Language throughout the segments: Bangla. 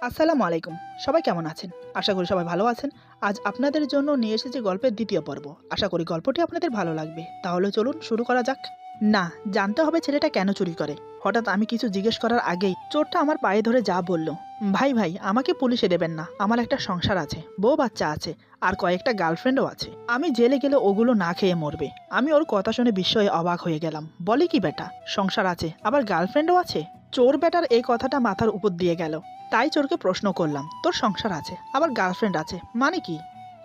আসসালামু আলাইকুম। সবাই কেমন আছেন? আশা করি সবাই ভালো আছেন। আজ আপনাদের জন্য নিয়ে এসেছি গল্পের দ্বিতীয় পর্ব। আশা করি গল্পটি আপনাদের ভালো লাগবে। তাহলে চলুন শুরু করা যাক। না, জানতে হবে ছেলেটা কেন চুরি করে। হঠাৎ আমি কিছু জিজ্ঞেস করার আগেই চোরটা আমার পায়ে ধরে যা বলল। ভাই ভাই, আমাকে পুলিশে দেবেন না। আমার একটা সংসার আছে, বউ বাচ্চা আছে, আর কয়েকটা গার্লফ্রেন্ডও আছে। আমি জেলে গেলে ওগুলো না খেয়ে মরবে। আমি ওর কথা শুনে বিস্ময়ে অবাক হয়ে গেলাম। বলে কি বেটা, সংসার আছে আবার গার্লফ্রেন্ডও আছে? চোর বেটার এই কথাটা মাথার উপর দিয়ে গেল। তাই চোরকে প্রশ্ন করলাম, তোর সংসার আছে আবার গার্লফ্রেন্ড আছে মানে কি?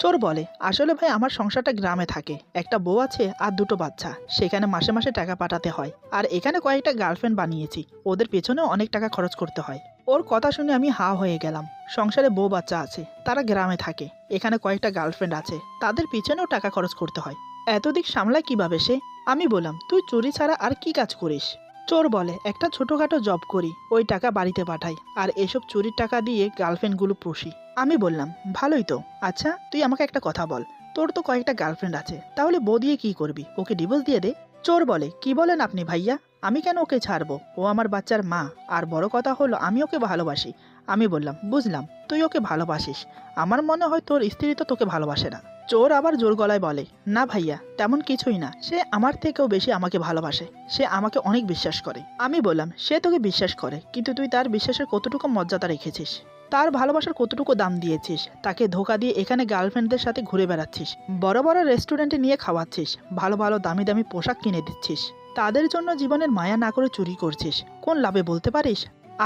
চোর বলে, আসলে ভাই আমার সংসারটা গ্রামে থাকে, একটা বউ আছে আর দুটো বাচ্চা, সেখানে মাসে মাসে টাকা পাঠাতে হয়। আর এখানে কয়েকটা গার্লফ্রেন্ড বানিয়েছি, ওদের পেছনেও অনেক টাকা খরচ করতে হয়। ওর কথা শুনে আমি হা হয়ে গেলাম। সংসারে বউ বাচ্চা আছে, তারা গ্রামে থাকে, এখানে কয়েকটা গার্লফ্রেন্ড আছে, তাদের পিছনেও টাকা খরচ করতে হয়। এত দিক সামলায় কিভাবে সে? আমি বললাম, তুই চুরি ছাড়া আর কি কাজ করিস? চোর বলে, একটা ছোটখাটো জব করি, ওই টাকা বাড়িতে পাঠাই, আর এসব চুরির টাকা দিয়ে গার্লফ্রেন্ডগুলো পুষি। আমি বললাম, ভালোই তো। আচ্ছা তুই আমাকে একটা কথা বল, তোর তো কয়েকটা গার্লফ্রেন্ড আছে, তাহলে বউ দিয়ে কি করবি? ওকে ডিভোর্স দিয়ে দে। চোর বলে, কি বলেন আপনি ভাইয়া? আমি কেন ওকে ছাড়বো? ও আমার বাচ্চার মা, আর বড় কথা হলো আমি ওকে ভালোবাসি। আমি বললাম, বুঝলাম তুই ওকে ভালোবাসিস, আমার মনে হয় তোর স্ত্রী তো তোকে ভালোবাসে না। চোর আবার জোর গলায় বলে, না ভাইয়া, তেমন কিছুই না, সে আমার থেকেও বেশি আমাকে ভালোবাসে, সে আমাকে অনেক বিশ্বাস করে। আমি বললাম, সে তোকে বিশ্বাস করে, কিন্তু তুই তার বিশ্বাসের কতটুকু মর্যাদা রেখেছিস? তার ভালোবাসার কতটুকু দাম দিয়েছিস? তাকে ধোকা দিয়ে এখানে গার্লফ্রেন্ডদের সাথে ঘুরে বেড়াচ্ছিস, বড় বড় রেস্টুরেন্টে নিয়ে খাওয়াচ্ছিস, ভালো ভালো দামি দামি পোশাক কিনে দিচ্ছিস, তাদের জন্য জীবনের মায়া না করে চুরি করছিস। কোন লাভে বলতে পারিস?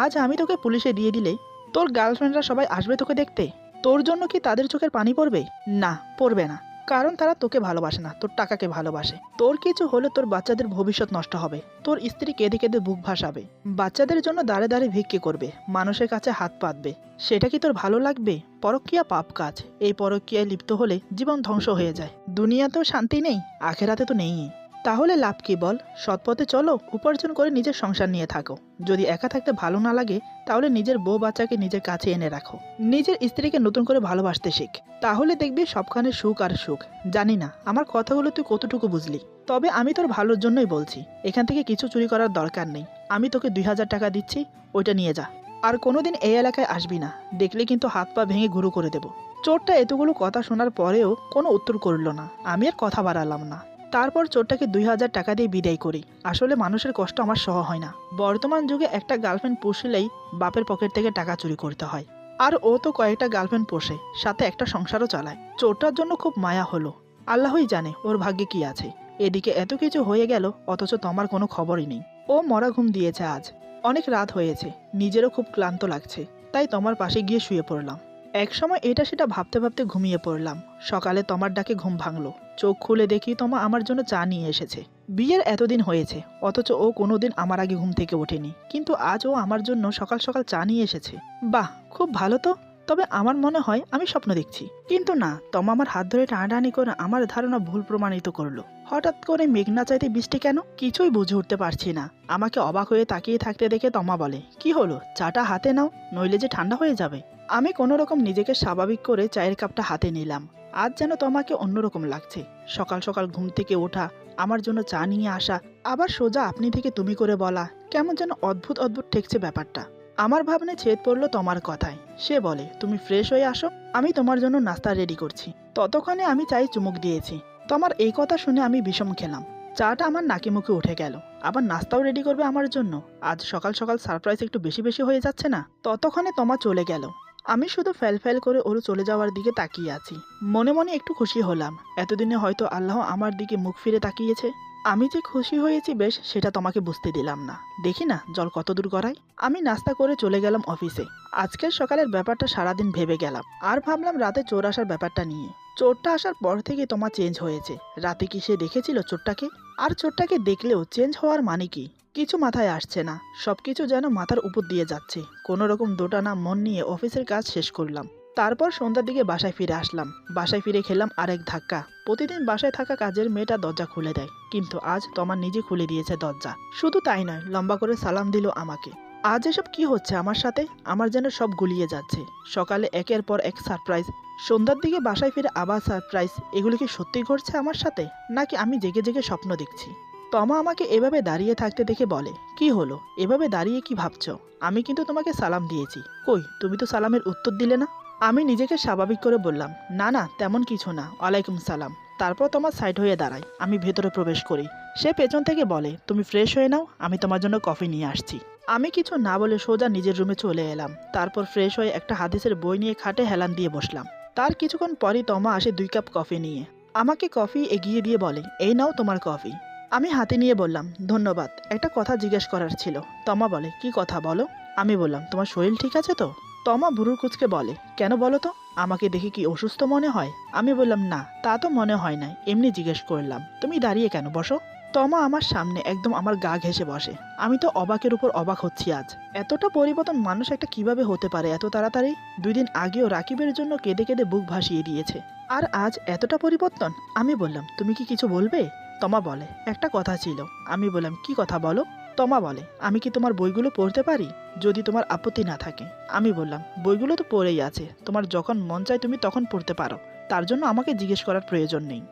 আজ আমি তোকে পুলিশে দিয়ে দিলে তোর গার্লফ্রেন্ডরা সবাই আসবে তোকে দেখতে। তোর জন্য কি তাদের চোখের পানি পড়বে? না, পড়বে না। কারণ তারা তোকে ভালোবাসে না, তোর টাকাকে ভালোবাসে। তোর কিছু হলে তোর বাচ্চাদের ভবিষ্যৎ নষ্ট হবে, তোর স্ত্রী কেঁদে কেঁদে বুক ভাসাবে, বাচ্চাদের জন্য দাঁড়ে দাঁড়ে ভিক্ষে করবে, মানুষের কাছে হাত পাতবে। সেটা কি তোর ভালো লাগবে? পরকীয়া পাপ কাজ, এই পরকীয়ায় লিপ্ত হলে জীবন ধ্বংস হয়ে যায়। দুনিয়াতেও শান্তি নেই, আখেরাতে তো নেই। তাহলে লাভ কি বল? সৎপথে চলো, উপার্জন করে নিজের সংসার নিয়ে থাকো। যদি একা থাকতে ভালো না লাগে, তাহলে নিজের বউ বাচ্চাকে নিজের কাছে এনে রাখো, নিজের স্ত্রীকে নতুন করে ভালোবাসতে শিখ, তাহলে দেখবি সবখানে সুখ আর সুখ। জানি না আমার কথাগুলো তুই কতটুকু বুঝলি, তবে আমি তোর ভালোর জন্যই বলছি। এখান থেকে কিছু চুরি করার দরকার নেই, আমি তোকে 2000 টাকা দিচ্ছি, ওইটা নিয়ে যা। আর কোনোদিন এই এলাকায় আসবি না, দেখলে কিন্তু হাত পা ভেঙে গুঁড়ো করে দেবো। চোরটা এতগুলো কথা শোনার পরেও কোনো উত্তর করল না। আমি আর কথা বাড়ালাম না। তারপর চোরটাকে 2000 টাকা দিয়ে বিদায় করি। আসলে মানুষের কষ্ট আমার সহ হয় না। বর্তমান যুগে একটা গার্লফ্রেন্ড পুষলেই বাপের পকেট থেকে টাকা চুরি করতে হয়, আর ও তো কয়েকটা গার্লফ্রেন্ড পোষে, সাথে একটা সংসারও চালায়। চোরটার জন্য খুব মায়া হলো। আল্লাহই জানে ওর ভাগ্যে কি আছে। এদিকে এত কিছু হয়ে গেল, অথচ তোমার কোনো খবরই নেই। ও মরা ঘুম দিয়েছে আজ। অনেক রাত হয়েছে, নিজেরও খুব ক্লান্ত লাগছে, তাই তোমার পাশে গিয়ে শুয়ে পড়লাম। একসময় এটা সেটা ভাবতে ভাবতে ঘুমিয়ে পড়লাম। সকালে তোমার ডাকে ঘুম ভাঙলো। চোখ খুলে দেখি তোমা আমার জন্য চা নিয়ে এসেছে। বিয়ের এতদিন হয়েছে, অথচ ও কোনোদিন আমার আগে ঘুম থেকে ওঠেনি, কিন্তু আজ ও আমার জন্য সকাল সকাল চা নিয়ে এসেছে। বাহ, খুব ভালো তো। তবে আমার মনে হয় আমি স্বপ্ন দেখছি। কিন্তু না, তমা আমার হাত ধরে টানাটানি করে আমার ধারণা ভুল প্রমাণিত করলো। হঠাৎ করে মেঘ না চাইতে বৃষ্টি কেন? কিছুই বুঝে উঠতে পারছি না। আমাকে অবাক হয়ে তাকিয়ে থাকতে দেখে তমা বলে, কি হলো, চাটা হাতে নাও, নইলে যে ঠান্ডা হয়ে যাবে। আমি কোনো রকম নিজেকে স্বাভাবিক করে চায়ের কাপটা হাতে নিলাম। আজ যেন তোমাকে অন্যরকম লাগছে। সকাল সকাল ঘুম থেকে ওঠা, আমার জন্য চা নিয়ে আসা, আবার সোজা আপনি থেকে তুমি করে বলা, কেমন যেন অদ্ভুত অদ্ভুত ঠেকছে ব্যাপারটা। আমার ভাবনে ছেদ পড়লো তোমার কথায়। সে বলে, তুমি ফ্রেশ হয়ে আসো, আমি তোমার জন্য নাস্তা রেডি করছি। ততক্ষণে আমি চায়ে চুমুক দিয়েছি। তোমার এই কথা শুনে আমি বিষম খেলাম। চাটা আমার নাকি মুখে উঠে গেল, আবার নাস্তাও রেডি করবে আমার জন্য। আজ সকাল সকাল সারপ্রাইজ একটু বেশি বেশি হয়ে যাচ্ছে না? ততক্ষণে তোমা চলে গেল। আমি শুধু ফ্যাল করে ওর চলে যাওয়ার দিকে তাকিয়ে আছি। মনে মনে একটু খুশি হলাম। এতদিনে হয়তো আল্লাহ আমার দিকে মুখ ফিরে তাকিয়েছে। আমি যে খুশি হয়েছি বেশ, সেটা তোমাকে বুঝতে দিলাম না। দেখি না জল কত দূর গড়ায়। আমি নাস্তা করে চলে গেলাম অফিসে। আজকের সকালের ব্যাপারটা সারাদিন ভেবে গেলাম, আর ভাবলাম রাতে চোর আসার ব্যাপারটা নিয়ে। চোরটা আসার পর থেকে তোমার চেঞ্জ হয়েছে। রাতে কি সে দেখেছিল চোরটাকে? আর চোরটাকে দেখলেও চেঞ্জ হওয়ার মানে কি? কিছু মাথায় আসছে না, সবকিছু যেন মাথার উপর দিয়ে যাচ্ছে। কোনো রকম দোটানা মন নিয়ে অফিসের কাজ শেষ করলাম। তারপর সন্ধ্যার দিকে বাসায় ফিরে আসলাম। বাসায় ফিরে খেলাম আরেক ধাক্কা। প্রতিদিন বাসায় থাকা কাজের মেয়েটা দরজা খুলে দেয়, কিন্তু আজ তোমার নিজে খুলে দিয়েছে দরজা। শুধু তাই নয়, লম্বা করে সালাম দিল আমাকে। আজ এসব কি হচ্ছে আমার সাথে? আমার যেন সব গুলিয়ে যাচ্ছে। সকালে একের পর এক সারপ্রাইজ, সন্ধ্যার দিকে বাসায় ফিরে আবার সারপ্রাইজ। এগুলো কি সত্যি ঘটছে আমার সাথে, নাকি আমি জেগে জেগে স্বপ্ন দেখছি? তমা আমাকে এভাবে দাঁড়িয়ে থাকতে দেখে বলে, কি হলো, এভাবে দাঁড়িয়ে কি ভাবছো? আমি কিন্তু তোমাকে সালাম দিয়েছি, কই তুমি তো সালামের উত্তর দিলে না। আমি নিজেকে স্বাভাবিক করে বললাম, না না তেমন কিছু না, ওয়ালাইকুম সালাম। তারপর তোমার সাইড হয়ে দাঁড়াই, আমি ভেতরে প্রবেশ করি। সে পেছন থেকে বলে, তুমি ফ্রেশ হয়ে নাও, আমি তোমার জন্য কফি নিয়ে আসছি। আমি কিছু না বলে সোজা নিজের রুমে চলে এলাম। তারপর ফ্রেশ হয়ে একটা হাদিসের বই নিয়ে খাটে হেলান দিয়ে বসলাম। তার কিছুক্ষণ পরই তমা আসে 2 কাপ কফি নিয়ে। আমাকে কফি এগিয়ে দিয়ে বলে, এই নাও তোমার কফি। আমি হাতে নিয়ে বললাম, ধন্যবাদ, একটা কথা জিজ্ঞেস করার ছিল। তমা বলে, কি কথা বলো। আমি বললাম, তোমার শরীর ঠিক আছে তো? তমা ভুরুর কুঁচকে বলে, কেন বলো তো, আমাকে দেখে কি অসুস্থ মনে হয়? আমি বললাম, না তা তো মনে হয় না, এমনি জিজ্ঞেস করলাম। তুমি দাঁড়িয়ে কেন, বসো। তমা আমার সামনে একদম আমার গা ঘেঁষে বসে। আমি তো অবাকের উপর অবাক হচ্ছি আজ। এতটা পরিবর্তন মানুষ একটা কিভাবে হতে পারে এত তাড়াতাড়ি? 2 দিন আগেও রাকিবের জন্য কেঁদে কেঁদে বুক ভাসিয়ে দিয়েছে, আর আজ এতটা পরিবর্তন। আমি বললাম, তুমি কি কিছু বলবে? তমা বলে, একটা কথা ছিল। আমি বললাম, কি কথা বলো। তমা বলে, আমি কি তোমার বইগুলো পড়তে পারি, যদি তোমার আপত্তি না থাকে। আমি বললাম, বইগুলো তো পড়েই আছে, তোমার যখন মন চায় তুমি তখন পড়তে পারো, তার জন্য আমাকে জিজ্ঞেস করার প্রয়োজন নেই।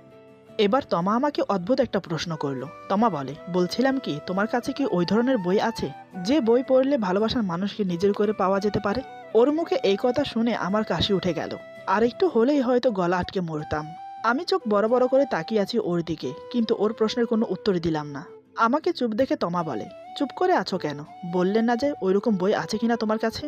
এবার তমা আমাকে অদ্ভুত একটা প্রশ্ন করলো। তমা বলে, বলছিলাম কি তোমার কাছে কি ওই ধরনের বই আছে, যে বই পড়লে ভালোবাসার মানুষকে নিজের করে পাওয়া যেতে পারে? ওর মুখে এই কথা শুনে আমার কাশি উঠে গেল। আর একটু হলেই হয়তো গলা আটকে মরতাম। আমি চোখ বড় বড় করে তাকিয়ে আছি ওর দিকে, কিন্তু ওর প্রশ্নের কোনো উত্তর দিলাম না। আমাকে চুপ দেখে তমা বলে, চুপ করে আছো কেন, বললেন না যে ওইরকম বই আছে কিনা তোমার কাছে?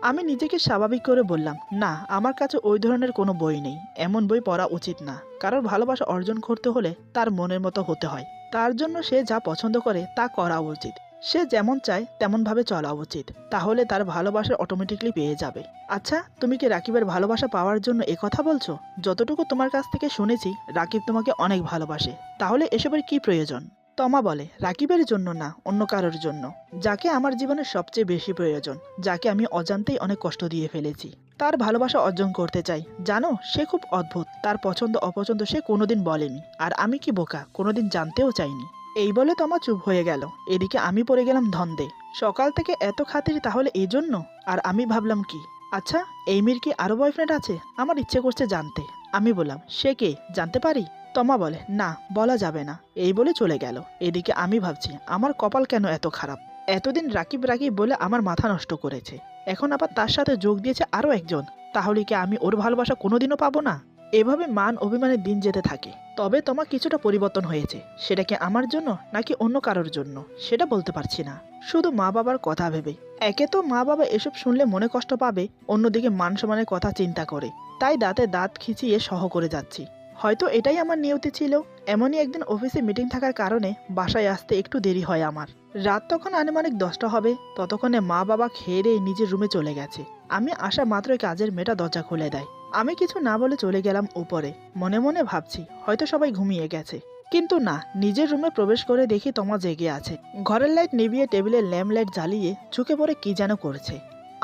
আমি নিজেকে স্বাভাবিক করে বললাম, না আমার কাছে ওই ধরনের কোনো বই নেই, এমন বই পড়া উচিত না। কারোর ভালোবাসা অর্জন করতে হলে তার মনের মতো হতে হয়, তার জন্য সে যা পছন্দ করে তা করা উচিত, সে যেমন চায় তেমন ভাবে চলা উচিত, তাহলে তার ভালোবাসা অটোমেটিকলি পেয়ে যাবে। আচ্ছা, তুমি কি রাকিবের ভালোবাসা পাওয়ার জন্য কথা বলছো? যতটুকু তোমার কাছ থেকে শুনেছি রাকিব তোমাকে অনেক ভালোবাসে, তাহলে এসবের কি প্রয়োজন? তমা বলে, রাকিবের জন্য না, অন্য কারোর জন্য, যাকে আমার জীবনের সবচেয়ে বেশি প্রয়োজন, যাকে আমি অজান্তেই অনেক কষ্ট দিয়ে ফেলেছি। তার ভালোবাসা অর্জন করতে চাই। জানো, সে খুব অদ্ভুত, তার পছন্দ অপছন্দ সে কোনোদিন বলেনি, আর আমি কি বোকা, কোনোদিন জানতেও চাইনি। এই বলে তমা চুপ হয়ে গেল। এদিকে আমি পড়ে গেলাম ধন্দে। সকাল থেকে এত খাতির তাহলে এই জন্য? আর আমি ভাবলাম কি, আচ্ছা এই মেয়ের কি আরো বয়ফ্রেন্ড আছে, আমার ইচ্ছে করছে জানতে। আমি বললাম, সে কে, জানতে পারি? তমা বলে, না বলা যাবে না, এই বলে চলে গেল। এদিকে আমি ভাবছি, আমার কপাল কেন এত খারাপ, এতদিন রাকিব রাকিব বলে আমার মাথা নষ্ট করেছে, এখন আবার তার সাথে যোগ দিয়েছে আরো একজন, তাহলে কি আমি ওর ভালোবাসা কোনোদিনও পাবো না? এভাবে মান অভিমানের দিন যেতে থাকে। তবে তোমার কিছুটা পরিবর্তন হয়েছে, সেটা কি আমার জন্য নাকি অন্য কারোর জন্য সেটা বলতে পারছি না, শুধু মা বাবার কথা ভেবে। একে তো মা বাবা এসব শুনলে মনে কষ্ট পাবে, অন্যদিকে মান সম্মানের কথা চিন্তা করে, তাই দাঁতে দাঁত খিচিয়ে সহ করে যাচ্ছি। হয়তো এটাই আমার নিয়তি ছিল। এমনই একদিন অফিসে মিটিং থাকার কারণে বাসায় আসতে একটু দেরি হয় আমার। রাত তখন আনুমানিক 10টা হবে। ততক্ষণে মা বাবা খেয়ে দিয়ে নিজের রুমে চলে গেছে। আমি আসা মাত্রই কাজের মেয়েটা দরজা খুলে দেয়। আমি কিছু না বলে চলে গেলাম উপরে। মনে মনে ভাবছি হয়তো সবাই ঘুমিয়ে গেছে, কিন্তু না, নিজের রুমে প্রবেশ করে দেখি তমা জেগে আছে। ঘরের লাইট নিভিয়ে টেবিলের ল্যাম্প লাইট জ্বালিয়ে ঝুঁকে পড়ে কি যেন করছে।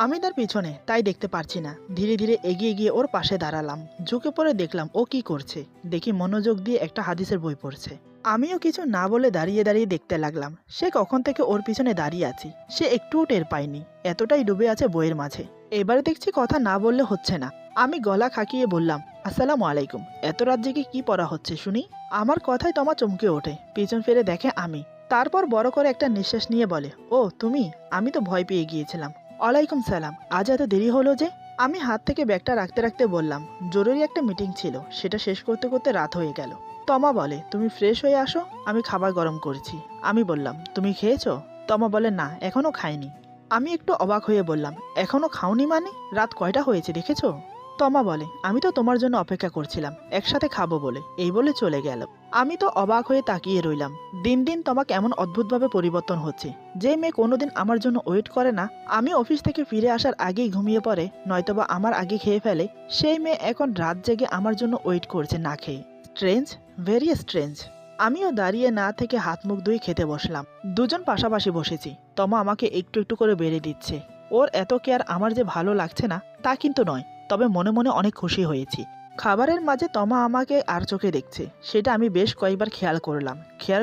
আমি তার পিছনে, তাই দেখতে পারছি না। ধীরে ধীরে এগিয়ে গিয়ে ওর পাশে দাঁড়ালাম। ঝুঁকে পড়ে দেখলাম ও কি করছে। দেখি মনোযোগ দিয়ে একটা হাদিসের বই পড়ছে। আমিও কিছু না বলে দাঁড়িয়ে দাঁড়িয়ে দেখতে লাগলাম। সে কখন থেকে ওর পিছনে দাঁড়িয়ে আছি সে একটুও টের পায়নি, এতটাই ডুবে আছে বইয়ের মাঝে। এবার দেখছি কথা না বললে হচ্ছে না। আমি গলা খাকিয়ে বললাম, আসসালামু আলাইকুম, এত রাত জেগে কি পড়া হচ্ছে শুনি? আমার কথায় তমা চমকে ওঠে, পিছন ফিরে দেখে আমি। তারপর বড় করে একটা নিঃশ্বাস নিয়ে বলে, ও তুমি, আমি তো ভয় পেয়ে গিয়েছিলাম। ওয়ালাইকুম সালাম, আজ এত দেরি হলো যে? আমি হাত থেকে ব্যাগটা রাখতে রাখতে বললাম, জরুরি একটা মিটিং ছিল, সেটা শেষ করতে করতে রাত হয়ে গেল। তমা বলে, তুমি ফ্রেশ হয়ে আসো, আমি খাবার গরম করছি। আমি বললাম, তুমি খেয়েছো? তমা বলে, না এখনো খাইনি। আমি একটু অবাক হয়ে বললাম, এখনো খাওনি মানে? রাত কয়টা হয়েছে দেখেছো? তমা বলে, আমি তো তোমার জন্য অপেক্ষা করছিলাম, একসাথে খাবো বলে, এই বলে চলে গেল। আমি তো অবাক হয়ে তাকিয়ে রইলাম। দিন দিন তমা কেমন অদ্ভুতভাবে পরিবর্তন হচ্ছে। যে মেয়ে কোনোদিন আমার জন্য ওয়েট করে না, আমি অফিস থেকে ফিরে আসার আগেই ঘুমিয়ে পড়ে, নয়তোবা আমার আগে খেয়ে ফেলে, সেই মেয়ে এখন রাত জেগে আমার জন্য ওয়েট করছে না খেয়ে। Strange, very strange. আমিও দাঁড়িয়ে না থেকে হাত মুখ ধুয়ে খেতে বসলাম। দুজন পাশাপাশি বসেছি। তমা আমাকে একটু একটু করে বেড়ে দিচ্ছে। ওর এত কেয়ার আমার যে ভালো লাগছে না তা কিন্তু নয়, তবে মনে মনে অনেক খুশি হয়েছি। খাবারের মাঝে তমা আমাকে আর চোখে দেখছে, সেটা আমি বেশ কয়েকবার খেয়াল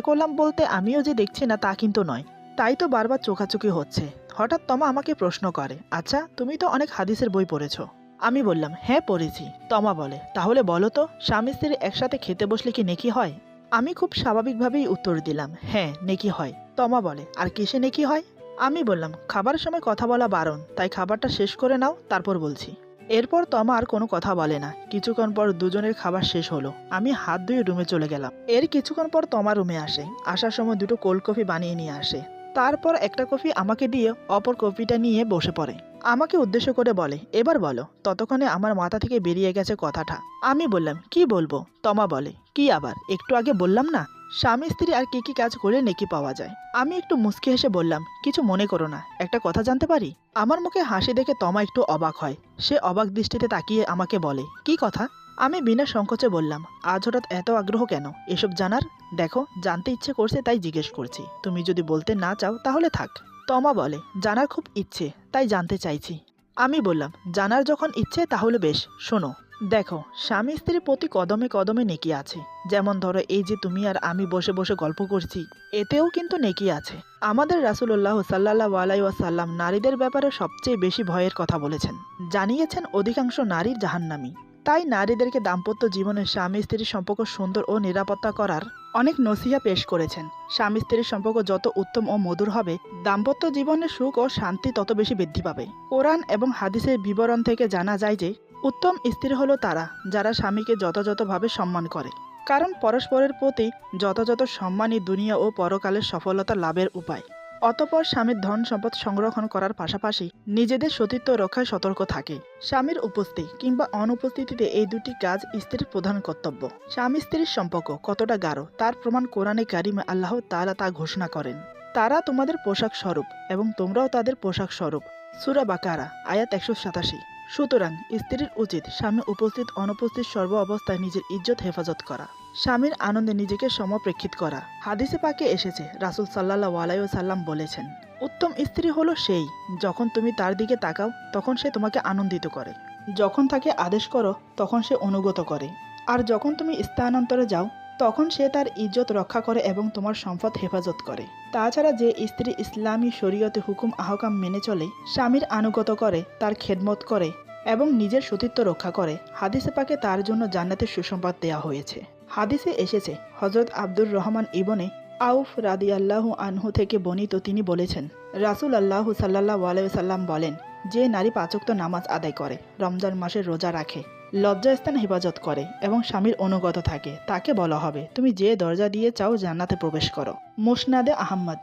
করলাম বলতে আমিও যে দেখছি না তা কিন্তু নয়, তাই তো বারবার চোখাচোখি হচ্ছে। হঠাৎ তমা আমাকে প্রশ্ন করে, আচ্ছা তুমি তো অনেক হাদিসের বই পড়েছো। আমি বললাম, হ্যাঁ পড়েছি। তমা বলে, তাহলে বলো তো, স্বামী স্ত্রী একসাথে খেতে বসলে কি নেকি হয়? আমি খুব স্বাভাবিকভাবেই উত্তর দিলাম, হ্যাঁ নেকি হয়। তমা বলে, আর কিসে নেকি হয়? আমি বললাম, খাবারের সময় কথা বলা বারণ, তাই খাবারটা শেষ করে নাও, তারপর বলছি। এরপর তমা আর কোনো কথা বলে না। কিছুক্ষণ পর দুজনের খাবার শেষ হলো। আমি হাত ধুয়ে রুমে চলে গেলাম। এর কিছুক্ষণ পর তমা রুমে আসে। আসার সময় দুটো কোল্ড কফি বানিয়ে নিয়ে আসে। তারপর একটা কফি আমাকে দিয়ে অপর কফিটা নিয়ে বসে পড়ে। আমাকে উদ্দেশ্য করে বলে, এবার বলো। ততক্ষণে আমার মাথা থেকে বেরিয়ে গেছে কথাটা। আমি বললাম, কি বলবো? তমা বলে, কি আবার, একটু আগে বললাম না স্বামী স্ত্রী আর কি কি কাজ করলে নেকি পাওয়া যায়। আমি একটু মুচকি হেসে বললাম, কিছু মনে করো না, একটা কথা জানতে পারি? আমার মুখে হাসি দেখে তমা একটু অবাক হয়। সে অবাক দৃষ্টিতে তাকিয়ে আমাকে বলে, কি কথা? আমি বিনা সংকোচে বললাম, আজ হঠাৎ এত আগ্রহ কেন এসব জানার? দেখো, জানতে ইচ্ছে করছে তাই জিজ্ঞেস করছি। তুমি যদি বলতে না চাও তাহলে থাক। তমা বলে, জানার খুব ইচ্ছে, তাই জানতে চাইছি। আমি বললাম, জানার যখন ইচ্ছে তাহলে বেশ, শোনো। দেখো, স্বামী স্ত্রীর প্রতি কদমে কদমে নেকি আছে। যেমন ধরো, এই যে তুমি আর আমি বসে বসে গল্প করছি, এতেও কিন্তু নেকি আছে। আমাদের রাসূলুল্লাহ সাল্লাল্লাহু আলাইহি ওয়াসাল্লাম নারীদের ব্যাপারে সবচেয়ে বেশি ভয়ের কথা বলেছেন। জানিয়েছেন অধিকাংশ নারী জাহান্নামী। তাই নারীদেরকে দাম্পত্য জীবনে স্বামী স্ত্রীর সম্পর্ক সুন্দর ও নিরাপত্তা করার অনেক নসিহা পেশ করেছেন। স্বামী স্ত্রীর সম্পর্ক যত উত্তম ও মধুর হবে, দাম্পত্য জীবনের সুখ ও শান্তি তত বেশি বৃদ্ধি পাবে। কোরআন এবং হাদিসের বিবরণ থেকে জানা যায় যে উত্তম স্ত্রী হলো তারা যারা স্বামীকে যথাযথভাবে সম্মান করে। কারণ পরস্পরের প্রতি যথাযথ সম্মানই দুনিয়া ও পরকালের সফলতা লাভের উপায়। অতঃপর স্বামীর ধন সম্পদ সংরক্ষণ করার পাশাপাশি নিজেদের সতীত্ব রক্ষায় সতর্ক থাকে। স্বামীর উপস্থিতি কিংবা অনুপস্থিতিতে এই দুটি কাজ স্ত্রীর প্রধান কর্তব্য। স্বামী স্ত্রীর সম্পর্ক কতটা গাঢ় তার প্রমাণ কোরআনে কারিমে আল্লাহ তাআলা তা ঘোষণা করেন। তারা তোমাদের পোশাক স্বরূপ এবং তোমরাও তাদের পোশাক স্বরূপ। সূরা বাকারা আয়াত 187। সুতরাং স্ত্রীর উচিত স্বামী উপস্থিত অনুপস্থিত সর্ব অবস্থায় নিজের ইজ্জত হেফাজত করা, স্বামীর আনন্দে নিজেকে সমপ্রেক্ষিত করা। হাদিসে পাকে এসেছে, রাসূল সাল্লাল্লাহু আলাইহি ওয়াসাল্লাম বলেছেন, উত্তম স্ত্রী হলো সেই, যখন তুমি তার দিকে তাকাও তখন সে তোমাকে আনন্দিত করে, যখন তাকে আদেশ করো তখন সে অনুগত করে, আর যখন তুমি স্থানান্তরে যাও তখন সে তার ইজ্জত রক্ষা করে এবং তোমার সম্পদ হেফাজত করে। তাছাড়া যে স্ত্রী ইসলামী শরীয়তে হুকুম আহকাম মেনে চলে, স্বামীর আনুগত করে, তার খেদমত করে এবং নিজের সতীত্ব রক্ষা করে, হাদিসে পাকে তার জন্য জান্নাতের সুসংবাদ দেয়া হয়েছে। হাদিসে এসেছে, হযরত আব্দুর রহমান ইবনে আউফ রাদিয়াল্লাহু আনহু থেকে বর্ণিত, তিনি বলেছেন, রাসূলুল্লাহ সাল্লাল্লাহু আলাইহি ওয়াসাল্লাম বলেন, যে নারী ৫ ওয়াক্ত নামাজ আদায় করে, রমজান মাসে রোজা রাখে, লজ্জাস্থান হেফাজত করে এবং স্বামীর অনুগত থাকে, তাকে বলা হবে, তুমি যে দরজা দিয়ে চাও জান্নাতে প্রবেশ করো। মুসনাদে আহমদ।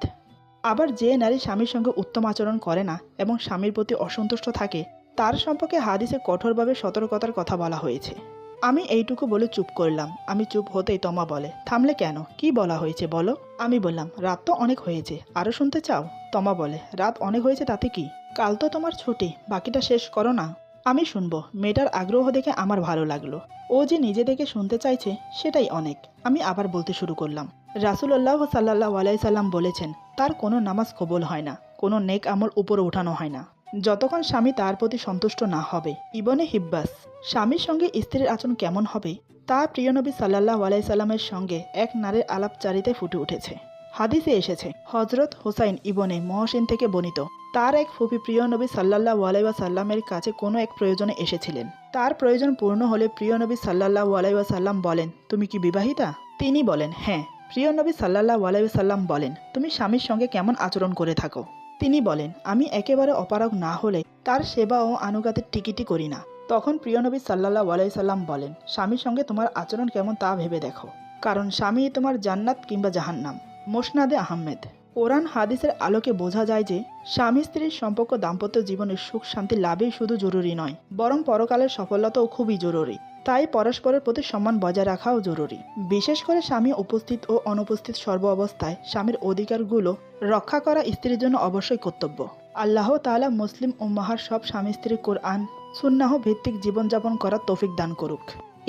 আবার যে নারী স্বামীর সঙ্গে উত্তম আচরণ করে না এবং স্বামীর প্রতি অসন্তুষ্ট থাকে, তার সম্পর্কে হাদিসে কঠোরভাবে সতর্কতার কথা বলা হয়েছে। আমি এইটুকু বলে চুপ করলাম। আমি চুপ হতেই তমা বলে, থামলে কেন, কি বলা হয়েছে বলো? আমি বললাম, রাত তো অনেক হয়েছে, আরও শুনতে চাও? তমা বলে, রাত অনেক হয়েছে তাতে কি, কাল তো তোমার ছুটি, বাকিটা শেষ করো না। আমি শুনবো। মেয়েটার আগ্রহ দেখে আমার ভালো লাগলো। ও যে নিজে থেকে শুনতে চাইছে সেটাই অনেক। আমি আবার বলতে শুরু করলাম, রাসূলুল্লাহ সাল্লাল্লাহু আলাইহি সাল্লাম বলেছেন, তার কোনো নামাজ কবুল হয় না, কোনো নেক আমল উপরে উঠানো হয় না, যতক্ষণ স্বামী তার প্রতি সন্তুষ্ট না হবে। ইবনে হিব্বাস। স্বামীর সঙ্গে স্ত্রীর আচরণ কেমন হবে তা প্রিয় নবী সাল্লাল্লাহু আলাইহি সাল্লামের সঙ্গে এক নারীর আলাপচারিতায় ফুটে উঠেছে। হাদিসে এসেছে, হযরত হুসাইন ইবনে মহসিন থেকে বর্ণিত, তার এক ফুফি প্রিয় নবী সাল্লাল্লাহু আলাইহি ওয়াসাল্লামের কাছে কোনো এক প্রয়োজনে এসেছিলেন। তার প্রয়োজন পূর্ণ হলে প্রিয় নবী সাল্লাল্লাহু আলাইহি ওয়াসাল্লাম বলেন, তুমি কি বিবাহিতা? তিনি বলেন, হ্যাঁ। প্রিয় নবী সাল্লাল্লাহু আলাইহি ওয়াসাল্লাম বলেন, তুমি স্বামীর সঙ্গে কেমন আচরণ করে থাকো? তিনি বলেন, আমি একেবারে অপারগ না হলে তার সেবা ও আনুগত্যের টিকিটি করি না। তখন প্রিয় নবী সাল্লাল্লাহু আলাইহি সাল্লাম বলেন, স্বামীর সঙ্গে তোমার আচরণ কেমন তা ভেবে দেখো, কারণ স্বামী তোমার জান্নাত কিংবা জাহান্নাম। মুসনাদে আহমেদ। কোরআন হাদিসের আলোকে বোঝা যায় যে স্বামী স্ত্রীর সম্পর্ক দাম্পত্য জীবনের সুখ শান্তি লাভই শুধু জরুরি নয়, বরং পরকালের সফলতাও খুবই জরুরি। তাই পরস্পরের প্রতি সম্মান বজায় রাখাও জরুরি। বিশেষ করে স্বামী উপস্থিত ও অনুপস্থিত সর্ব অবস্থায় স্বামীর অধিকারগুলো রক্ষা করা স্ত্রীর জন্য অবশ্যই কর্তব্য। আল্লাহ তাআলা মুসলিম উম্মাহার সব স্বামী স্ত্রী কোরআন সুন্নাহ ভিত্তিক জীবনযাপন করার তৌফিক দান করুক।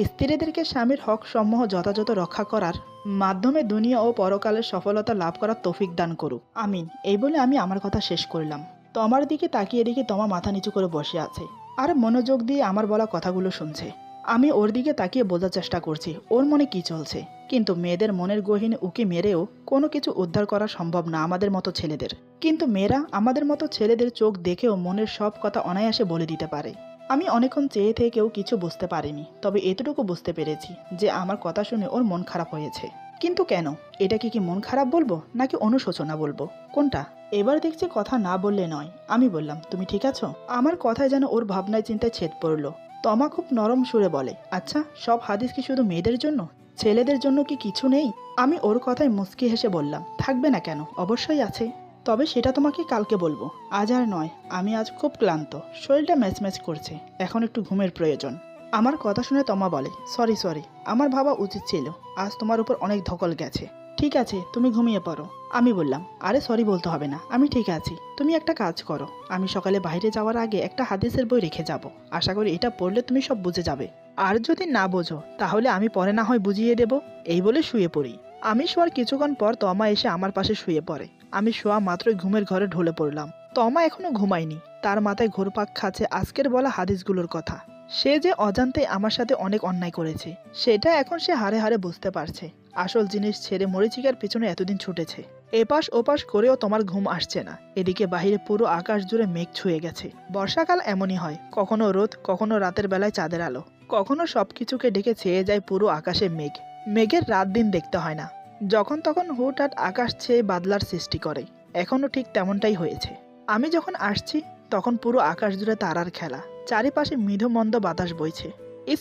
স্ত্রীদেরকে স্বামীর হক সমূহ যথাযথ রক্ষা করার মাধ্যমে দুনিয়া ও পরকালের সফলতা লাভ করার তৌফিক দান করুক, আমিন। এই বলে আমি আমার কথা শেষ করলাম। তমার দিকে তাকিয়ে দেখি তমা মাথা নিচু করে বসে আছে আর মনোযোগ দিয়ে আমার বলা কথাগুলো শুনছে। আমি ওর দিকে তাকিয়ে বোঝার চেষ্টা করছি ওর মনে কি চলছে, কিন্তু মেয়েদের মনের গহীনে উকি মেরেও কোনো কিছু উদ্ধার করা সম্ভব না আমাদের মতো ছেলেদের। কিন্তু মেয়েরা আমাদের মতো ছেলেদের চোখ দেখেও মনের সব কথা অনায়াসে বলে দিতে পারে। আমি অনেকক্ষণ চেয়ে থেকেও কিছু বুঝতে পারিনি, তবে এতটুকু বুঝতে পেরেছি যে আমার কথা শুনে ওর মন খারাপ হয়েছে। কিন্তু কেন? এটা কি মন খারাপ বলবো নাকি অনুশোচনা বলবো, কোনটা? এবার দেখছি কথা না বললে নয়। আমি বললাম, তুমি ঠিক আছো? আমার কথায় যেন ওর ভাবনায় চিন্তায় ছেদ পড়লো। তমা খুব নরম সুরে বলে, আচ্ছা, সব হাদিস কি শুধু মেয়েদের জন্য? ছেলেদের জন্য কি কিছু নেই? আমি ওর কথায় মুচকি হেসে বললাম, থাকবে না কেন, অবশ্যই আছে। তবে সেটা তোমাকে কালকে বলবো, আজ আর নয়। আমি আজ খুব ক্লান্ত, শরীরটা ম্যাচম্যাচ করছে, এখন একটু ঘুমের প্রয়োজন। আমার কথা শুনে তমা বলে, সরি সরি, আমার ভাবা উচিত ছিল। আজ তোমার উপর অনেক ধকল গেছে। ঠিক আছে, তুমি ঘুমিয়ে পড়ো। আমি বললাম, আরে সরি বলতে হবে না, আমি ঠিক আছি। তুমি একটা কাজ করো, আমি সকালে বাইরে যাওয়ার আগে একটা হাদিসের বই রেখে যাব। আশা করি এটা পড়লে তুমি সব বুঝে যাবে। আর যদি না বোঝো তাহলে আমি পরে না হয় বুঝিয়ে দেব। এই বলে শুয়ে পড়ি। আমি শোয়ার কিছুক্ষণ পর তমা এসে আমার পাশে শুয়ে পড়ে। আমি শোয়া মাত্রই ঘুমের ঘরে ঢলে পড়লাম। তমা এখনো ঘুমায়নি। তার মাথায় ঘুরপাক খাচ্ছে আজকের বলা হাদিসগুলোর কথা। সে যে অজান্তে আমার সাথে অনেক অন্যায় করেছে, সেটা এখন সে হাড়ে হাড়ে বুঝতে পারছে। আসল জিনিস ছেড়ে মরিচিকার পিছনে এতদিন ছুটেছে। এপাশ ওপাশ করেও তোমার ঘুম আসছে না। এদিকে বাহিরে পুরো আকাশ জুড়ে মেঘ ছুঁয়ে গেছে। বর্ষাকাল এমনই হয়, কখনো রোদ, কখনো রাতের বেলায় চাঁদের আলো, কখনো সবকিছুকে ঢেকে ছেয়ে যায় পুরো আকাশে মেঘ। মেঘের রাত দিন দেখতে হয় না, যখন তখন হুটহাট আকাশ ছেয়ে বাদলার সৃষ্টি করে। এখনো ঠিক তেমনটাই হয়েছে। আমি যখন আসছি তখন পুরো আকাশ জুড়ে তারার খেলা। চারিপাশে মৃদুমন্দ বাতাস বইছে।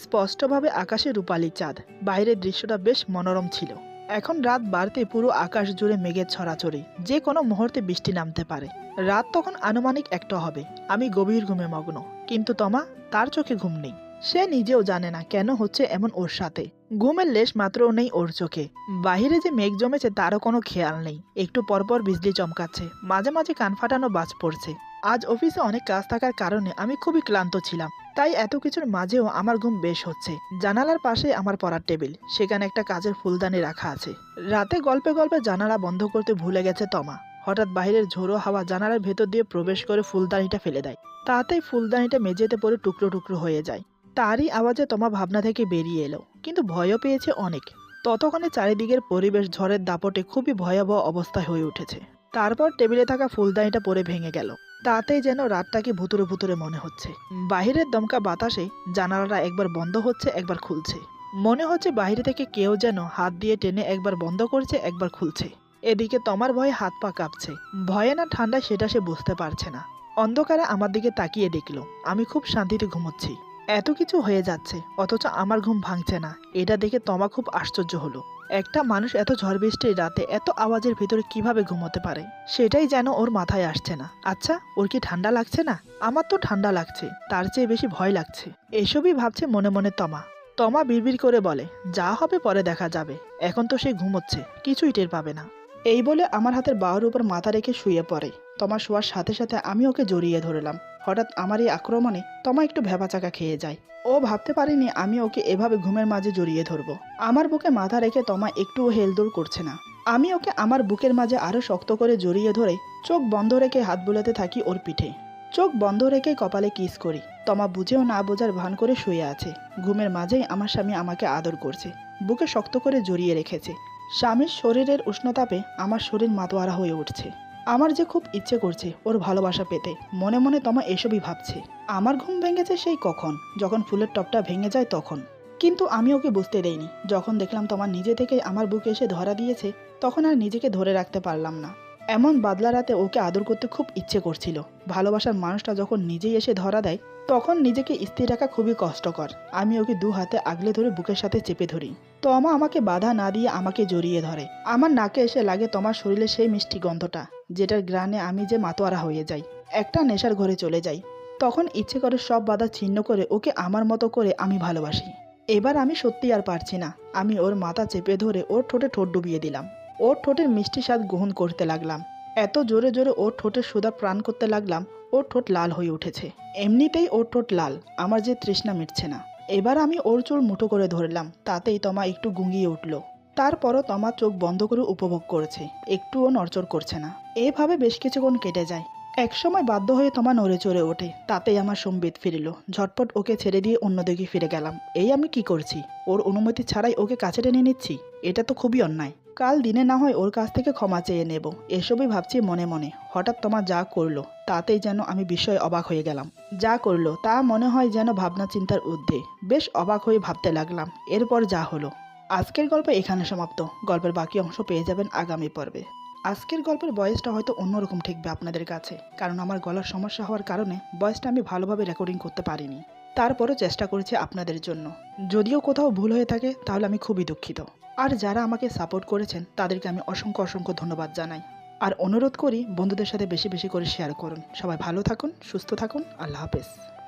স্পষ্টভাবে আকাশে রূপালী চাঁদ। বাইরের দৃশ্যটা বেশ মনোরম ছিল। এখন রাত বাড়তে পুরো আকাশ জুড়ে মেঘের ছড়াছড়ি, যে কোনো মুহূর্তে বৃষ্টি নামতে পারে। রাত তখন আনুমানিক 1টা হবে। আমি গভীর ঘুমে মগ্ন, কিন্তু তমা, তার চোখে ঘুম নেই। সে নিজেও জানে না কেন হচ্ছে এমন ওর সাথে। ঘুমের লেশ মাত্রও নেই ওর চোখে। বাহিরে যে মেঘ জমেছে তারও কোনো খেয়াল নেই। একটু পরপর বিজলি চমকাচ্ছে, মাঝে মাঝে কান ফাটানো বাজ পড়ছে। আজ অফিসে অনেক কাজ থাকার কারণে আমি খুবই ক্লান্ত ছিলাম, তাই এত কিছুর মাঝেও আমার ঘুম বেশ হচ্ছে। জানালার পাশে আমার পড়ার টেবিল, সেখানে একটা কাজের ফুলদানি রাখা আছে। রাতে গল্পে গল্পে জানালা বন্ধ করতে ভুলে গেছে তমা। হঠাৎ বাইরের ঝোড়ো হাওয়া জানালার ভেতর দিয়ে প্রবেশ করে ফুলদানিটা ফেলে দেয়। তাতেই ফুলদানিটা মেঝেতে পড়ে টুকরো টুকরো হয়ে যায়। তারই আওয়াজে তমা ভাবনা থেকে বেরিয়ে এলো, কিন্তু ভয়ও পেয়েছে অনেক। ততক্ষণে চারিদিকের পরিবেশ ঝড়ের দাপটে খুবই ভয়াবহ অবস্থা হয়ে উঠেছে। তারপর টেবিলে থাকা ফুলদানিটা পড়ে ভেঙে গেল। তাতেই যেন রাতটাকে ভুতুরে ভুতুরে মনে হচ্ছে। বাহিরের দমকা বাতাসে জানালাটা একবার বন্ধ হচ্ছে, একবার খুলছে। মনে হচ্ছে বাইরে থেকে কেউ যেন হাত দিয়ে টেনে একবার বন্ধ করছে, একবার খুলছে। এদিকে তমার ভয়ে হাত পা কাঁপছে। ভয়ে না ঠান্ডায় সেটা সে বুঝতে পারছে না। অন্ধকারে আমার দিকে তাকিয়ে দেখলো আমি খুব শান্তিতে ঘুমোচ্ছি। এত কিছু হয়ে যাচ্ছে অথচ আমার ঘুম ভাঙছে না। এটা দেখে তমা খুব আশ্চর্য হলো। একটা মানুষ এত ঝড় বৃষ্টির রাতে এত আওয়াজের ভিতরে কিভাবে ঘুমোতে পারে, সেটাই যেন ওর মাথায় আসছে না। আচ্ছা, ওর কি ঠান্ডা লাগছে না? আমার তো ঠান্ডা লাগছে, তার চেয়ে বেশি ভয় লাগছে। এসবই ভাবছে মনে মনে তমা। তমা বিড়বিড় করে বলে, যা হবে পরে দেখা যাবে, এখন তো সে ঘুমোচ্ছে, কিছুই টের পাবে না। এই বলে আমার হাতের বাহুর উপর মাথা রেখে শুয়ে পড়ে। তমা শোয়ার সাথে সাথে আমি ওকে জড়িয়ে ধরলাম। হঠাৎ আমার এই আক্রমণে তমা একটু ভ্যাবাচাকা খেয়ে যায়। ও ভাবতে পারেনি আমি ওকে এভাবে ঘুমের মাঝে জড়িয়ে ধরবো। আমার বুকে মাথা রেখে তমা একটুও হেলদোল করছে না। আমি ওকে আমার বুকের মাঝে আরো শক্ত করে জড়িয়ে ধরে চোখ বন্ধ রেখে হাত বুলাতে থাকি ওর পিঠে। চোখ বন্ধ রেখে কপালে কিস করি। তমা বুঝেও না বোঝার ভান করে শুয়ে আছে। ঘুমের মাঝেই আমার স্বামী আমাকে আদর করছে, বুকে শক্ত করে জড়িয়ে রেখেছে। স্বামীর শরীরের উষ্ণতাপে আমার শরীর মাতোয়ারা হয়ে উঠছে। আমার যে খুব ইচ্ছে করছে ওর ভালোবাসা পেতে। মনে মনে তমা এসবই ভাবছে। আমার ঘুম ভেঙেছে সেই কখন, যখন ফুলের টপটা ভেঙে যায় তখন। কিন্তু আমি ওকে বুঝতে দেইনি। যখন দেখলাম তমা নিজে থেকেই আমার বুকে এসে ধরা দিয়েছে, তখন আর নিজেকে ধরে রাখতে পারলাম না। এমন বাদলা রাতে ওকে আদর করতে খুব ইচ্ছে করছিল। ভালোবাসার মানুষটা যখন নিজেই এসে ধরা দেয়, তখন নিজেকে স্থির রাখা খুবই কষ্টকর। আমি ওকে দু হাতে আগলে ধরে বুকের সাথে চেপে ধরি। তমা আমাকে বাধা না দিয়ে আমাকে জড়িয়ে ধরে। আমার নাকে এসে লাগে তোমার শরীরে সেই মিষ্টি গন্ধটা, যেটার ঘ্রাণে আমি যে মাতোয়ারা হয়ে যাই, একটা নেশার ঘরে চলে যাই। তখন ইচ্ছে করে সব বাধা ছিন্ন করে ওকে আমার মতো করে আমি ভালোবাসি। এবার আমি সত্যি আর পারছি না। আমি ওর মাথা চেপে ধরে ওর ঠোঁটে ঠোঁট ডুবিয়ে দিলাম। ওর ঠোঁটের মিষ্টি স্বাদ গ্রহণ করতে লাগলাম। এত জোরে জোরে ওর ঠোঁটের সুধা প্রাণ করতে লাগলাম, ওর ঠোঁট লাল হয়ে উঠেছে। এমনিতেই ওর ঠোঁট লাল, আমার যে তৃষ্ণা মিটছে না। এবার আমি ওর চুল মুঠো করে ধরলাম, তাতেই তমা একটু গুঙ্গিয়ে উঠল। তারপরও তমা চোখ বন্ধ করে উপভোগ করেছে, একটুও নড়চড় করছে না। এভাবে বেশ কিছুক্ষণ কেটে যায়। একসময় বাধ্য হয়ে তমা নড়ে চড়ে ওঠে, তাতেই আমার সম্বিত ফিরিল। ঝটপট ওকে ছেড়ে দিয়ে অন্যদিকে ফিরে গেলাম। এই আমি কি করছি? ওর অনুমতি ছাড়াই ওকে কাছে টেনে নিচ্ছি, এটা তো খুবই অন্যায়। কাল দিনে না হয় ওর কাছ থেকে ক্ষমা চেয়ে নেব, এসবই ভাবছি মনে মনে। হঠাৎ তমা যা করলো তাতেই যেন আমি বিস্ময়ে অবাক হয়ে গেলাম। যা করলো তা মনে হয় যেন ভাবনা চিন্তার ঊর্ধ্বে। বেশ অবাক হয়ে ভাবতে লাগলাম এরপর যা হলো। আজকের গল্প এখানে সমাপ্ত। গল্পের বাকি অংশ পেয়ে যাবেন আগামী পর্বে। আজকের গল্পের ভয়েসটা হয়তো অন্যরকম ঠেকবে আপনাদের কাছে, কারণ আমার গলার সমস্যা হওয়ার কারণে ভয়েসটা আমি ভালোভাবে রেকর্ডিং করতে পারিনি। তারপরও চেষ্টা করেছি আপনাদের জন্য। যদিও কোথাও ভুল হয়ে থাকে তাহলে আমি খুবই দুঃখিত। আর যারা আমাকে সাপোর্ট করেছেন তাদেরকে আমি অসংখ্য অসংখ্য ধন্যবাদ জানাই। আর অনুরোধ করি বন্ধুদের সাথে বেশি বেশি করে শেয়ার করুন। সবাই ভালো থাকুন, সুস্থ থাকুন। আল্লাহ হাফেজ।